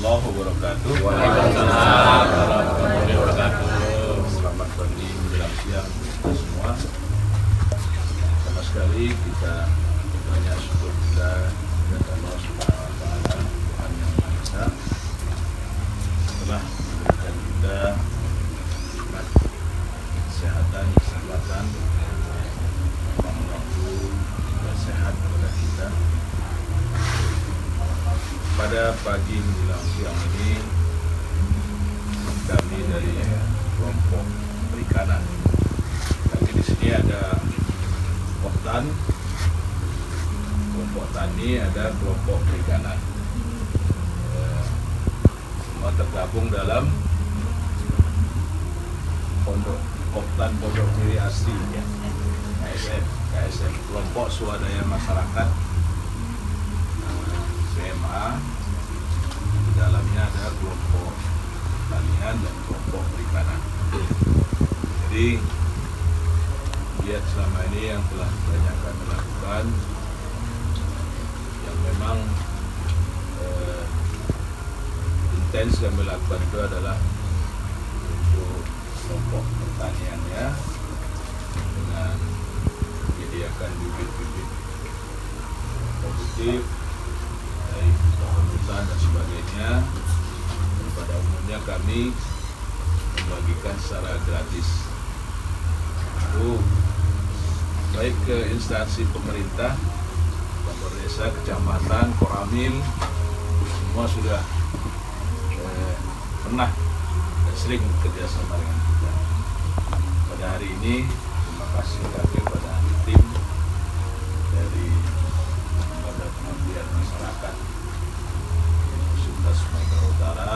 warahmatullahi wabarakatuh. Waalaikumsalam warahmatullahi wabarakatuh. Selamat pagi menjelang siang kita semua. Sama sekali kita banyak syukur kita kepada Allah Subhanahu wa Ta'ala, Tuhan yang Maha Esa, telah memberikan kita nikmat kesehatan, kesehatan, waktu dan sehat kepada kita. Pada pagi menjelang siang ini kami dari kelompok perikanan. Kami di sini ada kelompok tani, ada kelompok perikanan. Semua tergabung dalam Koptan Pondok Miri Asri, KSM, kelompok swadaya masyarakat CMA. Di dalamnya ada kelompok pertanian dan kelompok perikanan. Jadi lihat selama ini yang telah banyak kami lakukan, yang memang intens kami lakukan itu adalah untuk kelompok pertaniannya dengan menyediakan bibit-bibit produktif dari hutan dan sebagainya. Dan pada umumnya kami membagikan secara gratis itu baik ke instansi pemerintah, kantor desa, kecamatan, koramil, semua sudah pernah dan sering bekerja sama dengan kita. Pada hari ini terima kasih kami pada tim dari Lembaga Pengabdian Masyarakat Universitas Sumatera Utara,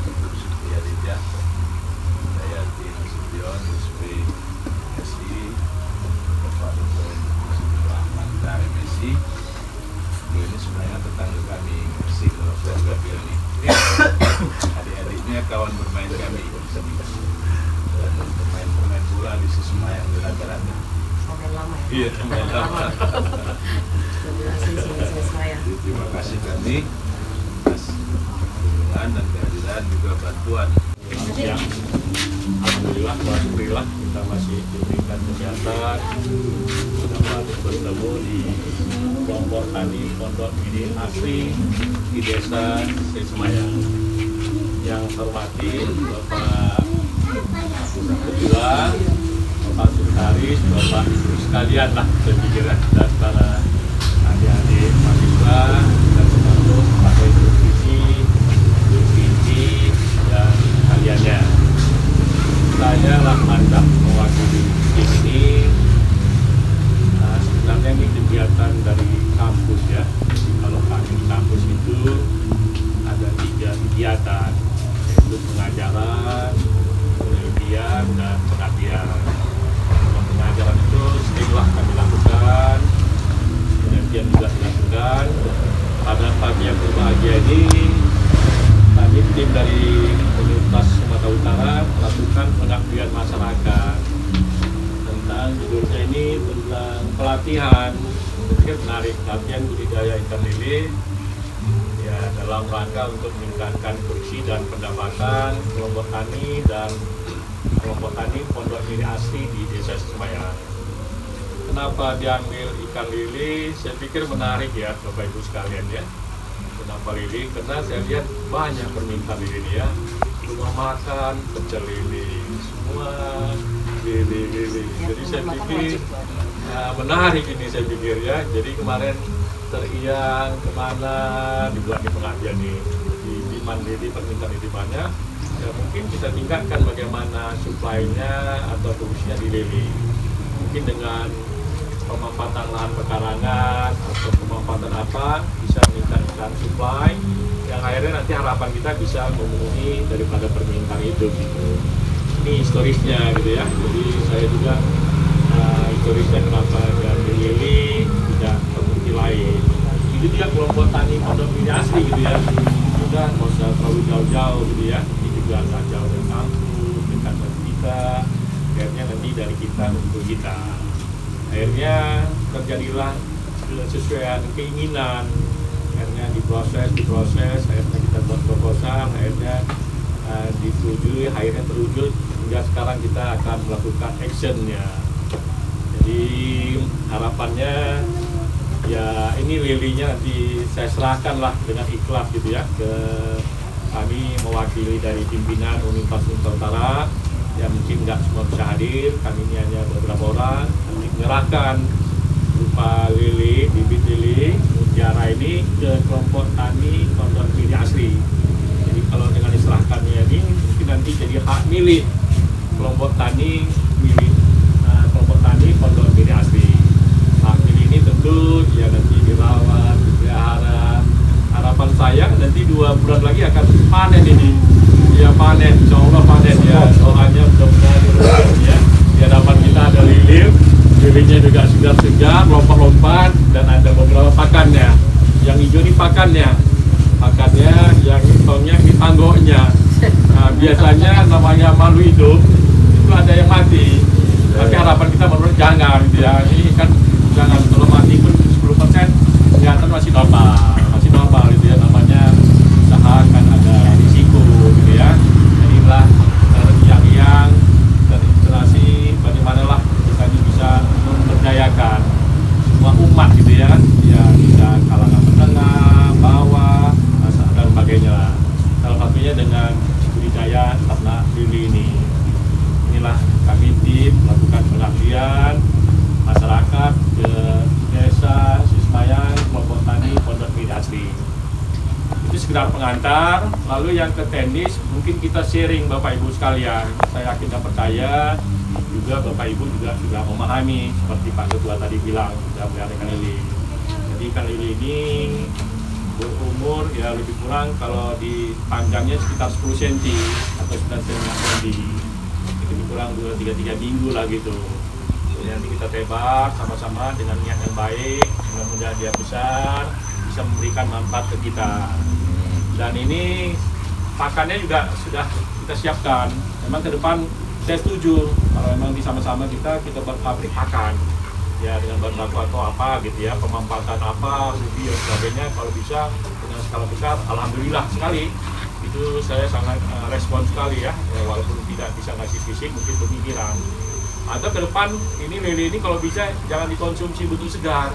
Ibu Supriya Lidya, saya Tim Nasution, SPSI, Bapak Dr. Rahman KMSI. Ini sebenarnya tetangga kami MSI kalau keluarga ini. Adik-adiknya kawan bermain kami dan pemain bola di Sesemayang di rata-rata. Pemain lama ya? Iya, pemain lama. Terima kasih kami atas dukungan dan kehadiran juga bantuan. Siang, alhamdulillah, alhamdulillah kita masih diberikan kesehatan dapat bertemu di kelompok tani Pondok Miri Asri di Desa Sesemayang. Yang hormati Bapak Ketua, Bapak Sutaris, Bapak Ibu sekalian lah saya pikir, dan para adik-adik mahasiswa dan termasuk Pak Institusi, Divisi dan kaliannya. Saya Rahmandah mewakili tim ini. Sebenarnya ini kegiatan dari kampus ya. Jadi kalau kami di kampus itu ada 3 kegiatan, yaitu pengajaran, penelitian, dan pengabdian. Kalau pengajaran itu seringlah kami lakukan, penelitian juga dilakukan. Pada pagi yang berbahagia ini, kami tim dari Universitas Sumatera Utara melakukan pengabdian masyarakat tentang judulnya ini tentang pelatihan. Saya menarik pelatihan budidaya ikan lele ya, dalam rangka untuk meningkatkan produksi dan pendapatan kelompok tani dan kelompok tani Pondok Miri Asri di Desa Sesemayang. Kenapa diambil ikan lele? Saya pikir menarik ya Bapak Ibu sekalian ya. Kenapa lele? Karena saya lihat banyak permintaan lele ya. Rumah makan, pecel lele, semua lele. Jadi saya pikir menarik ini saya pikir ya. Jadi kemarin teriang kemana dibuat di pengajian nih di Mandiri, permintaan lele banyak. Ya mungkin kita tingkatkan bagaimana suplainya atau produksinya di lele. Mungkin dengan pemanfaatan lahan pekarangan atau pemanfaatan apa bisa meningkatkan supply yang akhirnya nanti harapan kita bisa memenuhi daripada permintaan itu gitu. Ini historisnya gitu ya. Jadi saya juga historisnya kenapa dari lele tidak terbukti lain. Itu juga kelompok tani Pondok Miri Asri gitu ya. Sudah nggak usah terlalu jauh-jauh gitu ya. Ini juga nggak jauh dari kampus, dekat dari kita. Akhirnya nanti dari kita untuk kita. Akhirnya terjadilah sesuai keinginan akhirnya diproses, akhirnya kita buat proposal, akhirnya disetujui, akhirnya terwujud hingga sekarang kita akan melakukan actionnya. Jadi harapannya ya ini lilinya nanti saya serahkan lah dengan ikhlas gitu ya ke kami mewakili dari pimpinan Universitas Nusantara yang mungkin nggak semua bisa hadir, kami ini hanya beberapa orang, kami menyerahkan berupa lili, bibit lili mutiara ini ke kelompok tani Pondok Miri Asri. Jadi kalau dengan diserahkannya ini mungkin nanti jadi hak milik kelompok tani kelompok tani Pondok Miri Asri. Hak milik ini tentu ya nanti dirawat, dipelihara. Harapan saya nanti 2 bulan lagi akan panen ini. Ya panen, insya Allah panen ya. Soalnya mudah-mudahan ya di hadapan kita ada lilinya juga segar-segar, lompat-lompat dan ada beberapa pakannya. Yang hijau ini pakannya, yang hitungnya ini tanggoknya. Nah, biasanya namanya malu hidup itu ada yang mati. Tapi harapan kita menurut jangan gitu ya. Ini kan jangan, kalau mati pun 10% kelihatan masih normal gitu ya, namanya usaha kan ada risiko gitu ya. Inilah yang terinspirasi bagaimanalah kita ini bisa memberdayakan semua umat gitu ya, ya bisa kalangan menengah, bawah, dan sebagainya. Salah satunya dengan budidaya ternak lili ini. Inilah kami tim melakukan pengabdian masyarakat ke desa Sismayang, kelompok tani Pondok Miri Asri. Itu sekedar pengantar. Lalu yang ke teknis mungkin kita sharing Bapak Ibu sekalian. Saya yakin dan percaya juga Bapak Ibu juga sudah memahami seperti Pak Ketua tadi bilang sudah melihara ikan lili. Jadi ikan lili ini berumur ya lebih kurang kalau di panjangnya sekitar 10 cm atau 9 cm. Lebih kurang 2-3 minggu lah gitu. Nanti kita tebak sama-sama dengan niat yang baik, mudah-mudahan dia besar, bisa memberikan manfaat ke kita. Dan ini pakannya juga sudah kita siapkan. Memang ke depan saya setuju kalau memang sama-sama kita buat pabrik pakan, ya dengan bahan baku atau apa gitu ya, pemanfaatan apa, rubi dan sebagainya. Kalau bisa dengan skala besar, alhamdulillah sekali. Itu saya sangat respon sekali ya, walaupun tidak bisa ngasih fisik, mungkin pemikiran. Atau ke depan ini lele ini kalau bisa jangan dikonsumsi betul segar,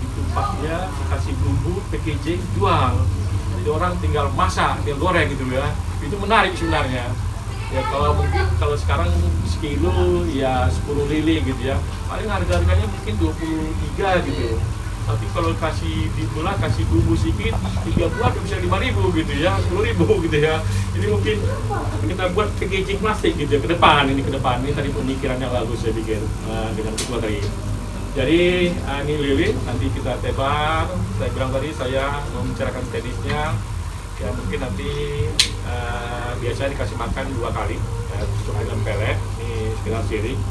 ditumpahnya, kasih bumbu, packaging, jual. Jadi orang tinggal masak, tinggal goreng gitu ya. Itu menarik sebenarnya. Ya kalau mungkin kalau sekarang sekilo ya 10 lele gitu ya, paling harganya mungkin 23 gitu. Tapi kalau kasih dibelah, kasih bumbu sedikit, 3 buah bisa 5.000 gitu ya, 10.000 gitu ya. Ini mungkin kita buat packaging plastik gitu ya, ke depan ini tadi pemikiran yang bagus saya pikir dengan ketua tadi. Jadi ini lilin, nanti kita tebak. Saya bilang tadi saya membicarakan teknisnya. Ya mungkin nanti biasa dikasih makan 2 kali, ya, sesuai dengan pelet. Ini sekitar siring.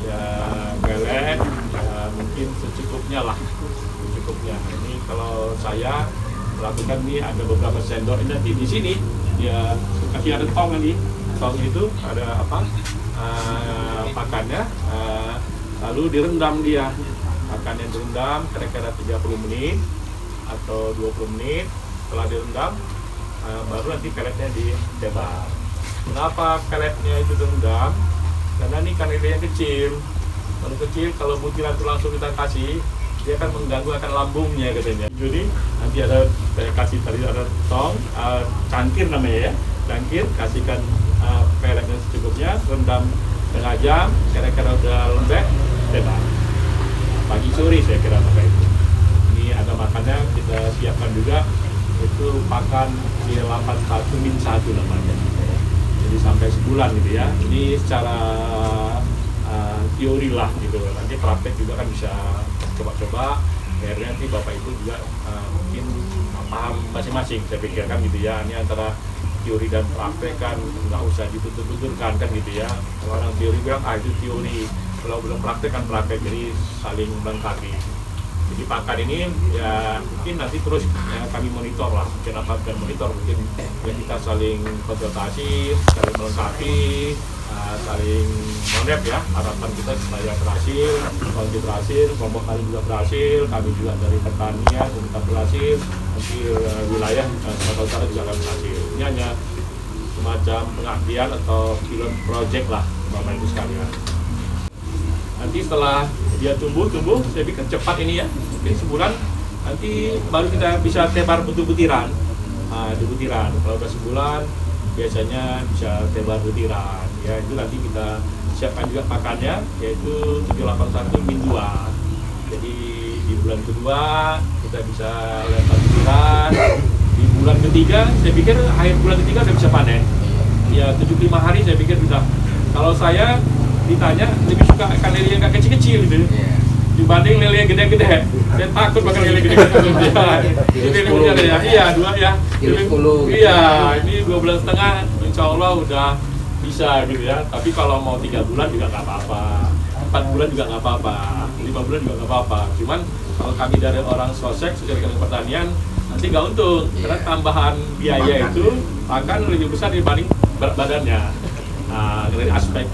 Ya pelet, mungkin secukupnya lah. Ini kalau saya melakukan ini ada beberapa sendok ini nanti di sini ya kasih ada tong ini, tong itu ada apa pakannya, lalu direndam dia, pakannya direndam kira-kira 30 menit atau 20 menit. Setelah direndam baru nanti peletnya ditebak. Kenapa peletnya itu direndam? Karena ini ikan lelenya kecil. Kalau butiran itu langsung kita kasih, dia akan mengganggu akan lambungnya katanya. Jadi nanti ada saya kasih tadi ada tong, cangkir namanya ya, cangkir, kasihkan peletnya secukupnya, rendam setengah jam, kira-kira udah lembek, tebak. Pagi sore saya kira pakai itu. Ini ada makannya kita siapkan juga, itu pakan di 81-1 namanya. Jadi sampai sebulan gitu ya. Ini secara teori lah gitu. Nanti praktek juga kan bisa coba-coba, akhirnya nanti Bapak Ibu juga mungkin paham masing-masing, saya pikirkan gitu ya. Ini antara teori dan praktek kan nggak usah ditutur-tuturkan kan gitu ya. Kalau orang teori bilang itu teori, kalau belum praktek kan praktek, jadi saling melengkapi. Jadi pakan ini ya mungkin nanti terus ya, kami monitor lah, kenapa bukan monitor, mungkin ya kita saling konsultasi, saling melengkapi, saling monep ya, harapan kita supaya berhasil, kalau berhasil, kelompok kami juga berhasil, kami juga dari pertanian, kita berhasil, nanti wilayah Sumatera Utara juga akan berhasil. Ini hanya semacam pengabdian atau pilot project lah Bapak Ibu sekalian. Nanti setelah dia tumbuh, saya pikir cepat ini ya, mungkin sebulan nanti baru kita bisa tebar bentuk butiran. Di butiran, kalau udah sebulan biasanya bisa tebar butiran. Ya itu nanti kita siapkan juga pakannya, yaitu 781 min 2. Jadi di bulan kedua kita bisa lempar butiran. Di bulan ketiga, saya pikir akhir bulan ketiga udah bisa panen. Ya 75 hari saya pikir sudah. Kalau saya ditanya lebih suka ikan lele yang kecil-kecil gitu dibanding lele yang gede-gede. Saya takut bakal lele gede-gede. Ini lele ya, iya 2 ya. Iya, ini 2 bulan setengah, insya Allah udah bisa gitu ya. Tapi kalau mau 3 bulan juga nggak apa-apa, 4 bulan juga nggak apa-apa, 5 bulan juga nggak apa-apa. Cuman kalau kami dari orang sosek, sosial ekonomi pertanian, nanti nggak untung karena tambahan biaya itu akan lebih besar dibanding berat badannya. Dari aspek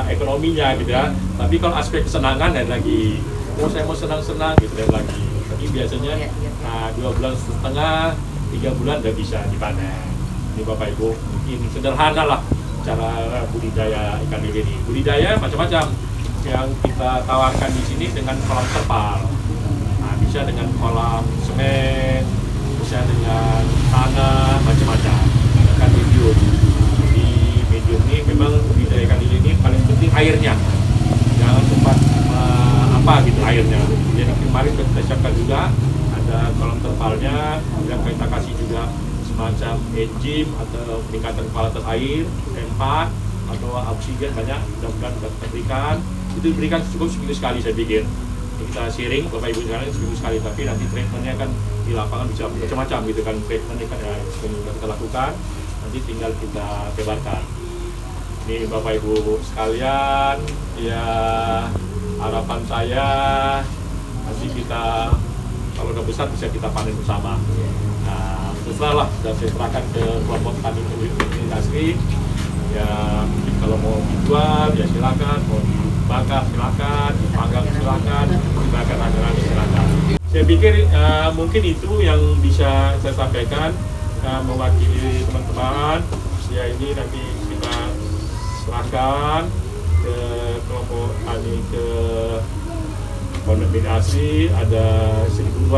ekonominya gitu ya. Tapi kalau aspek kesenangan dan lagi, saya mau senang-senang gitu dan lagi. Tapi biasanya 2 bulan setengah, 3 bulan udah bisa dipanen. Ini Bapak Ibu, mungkin sederhana lah cara budidaya ikan lele ini. Budidaya macam-macam yang kita tawarkan di sini dengan kolam terpal. Bisa dengan kolam semen, bisa dengan tanah, macam-macam. Kan medium. Medium ini memang budidaya ikan lele ini paling penting airnya, jangan tempat gitu airnya. Jadi kemarin kita siapkan juga ada kolam terpalnya, yang kita kasih juga semacam enzim atau peningkatan kualitas air, tempat atau oksigen banyak, mudah-mudahan kita berikan. Itu diberikan cukup seminggu sekali saya pikir. Kita sharing Bapak Ibu sekalian seminggu sekali, tapi nanti treatmentnya kan di lapangan bisa macam-macam gitu kan, treatmentnya kan ya kita lakukan, nanti tinggal kita tebarkan. Ini Bapak Ibu sekalian, ya harapan saya nanti kita kalau udah besar bisa kita panen bersama. Nah, setelah lah sudah saya serahkan ke kelompok tani industri. Ya mungkin kalau mau dijual ya silakan, mau dibakar silakan, dipanggang silakan, dibakar agar silakan. Saya pikir mungkin itu yang bisa saya sampaikan mewakili teman-teman. Ya ini nanti kita serahkan ke kelompok tani ke Pondok Bini Asri ada 1.200.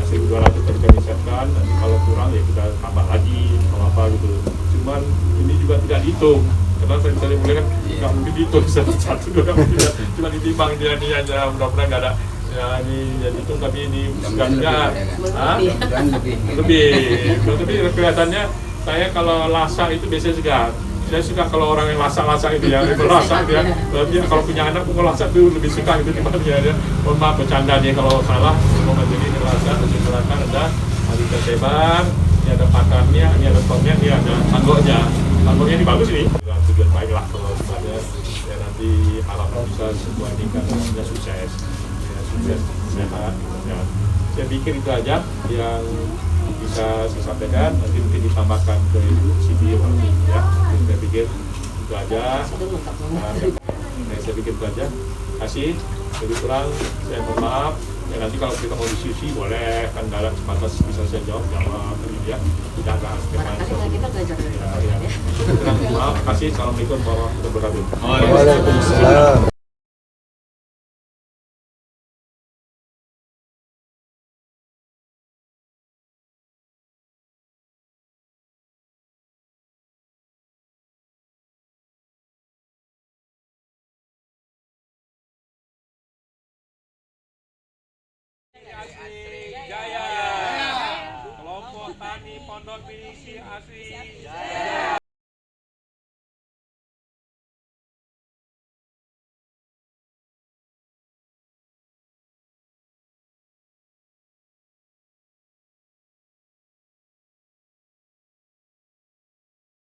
1.200 tadi kami siapkan, nanti kalau kurang ya kita tambah lagi kalau apa gitu. Cuman ini juga tidak dihitung karena saya mulai kan nggak mungkin dihitung satu dua tidak, cuma ditimbang dia ini aja, mudah-mudahan nggak ada ya ini ya dihitung, tapi ini sudah lebih kelihatannya. Saya kalau lasak itu biasanya segar. Saya suka kalau orang yang lasak-lasak itu ya, lasak dia, kalau punya anak mau lasak itu lebih suka gitu dibanding dia. Mohon maaf bercanda nih kalau salah. Jadi ini lasak, silakan ada kita sebar, ini ada pakarnya, ini ada tongnya, ini ada tanggoknya. Tanggoknya ini bagus ini. Tujuan baik lah kalau sebenarnya ya nanti harapan bisa sebuah nikah sudah sukses, ya sukses sehat. Ya. Saya pikir itu aja yang bisa saya sampaikan, nanti mungkin ditambahkan ke video ya. Saya pikir itu aja. Saya pikir itu aja. Kasih, lebih kurang saya mohon maaf. Ya nanti kalau kita mau diskusi boleh, kan dalam sebatas bisa saya jawab ya. Tidak ada aspek kita belajar dari ya. Maaf, kasih. Assalamualaikum warahmatullahi wabarakatuh. Waalaikumsalam. Jaya. Kelompok tani Pondok Bini Asri Jaya.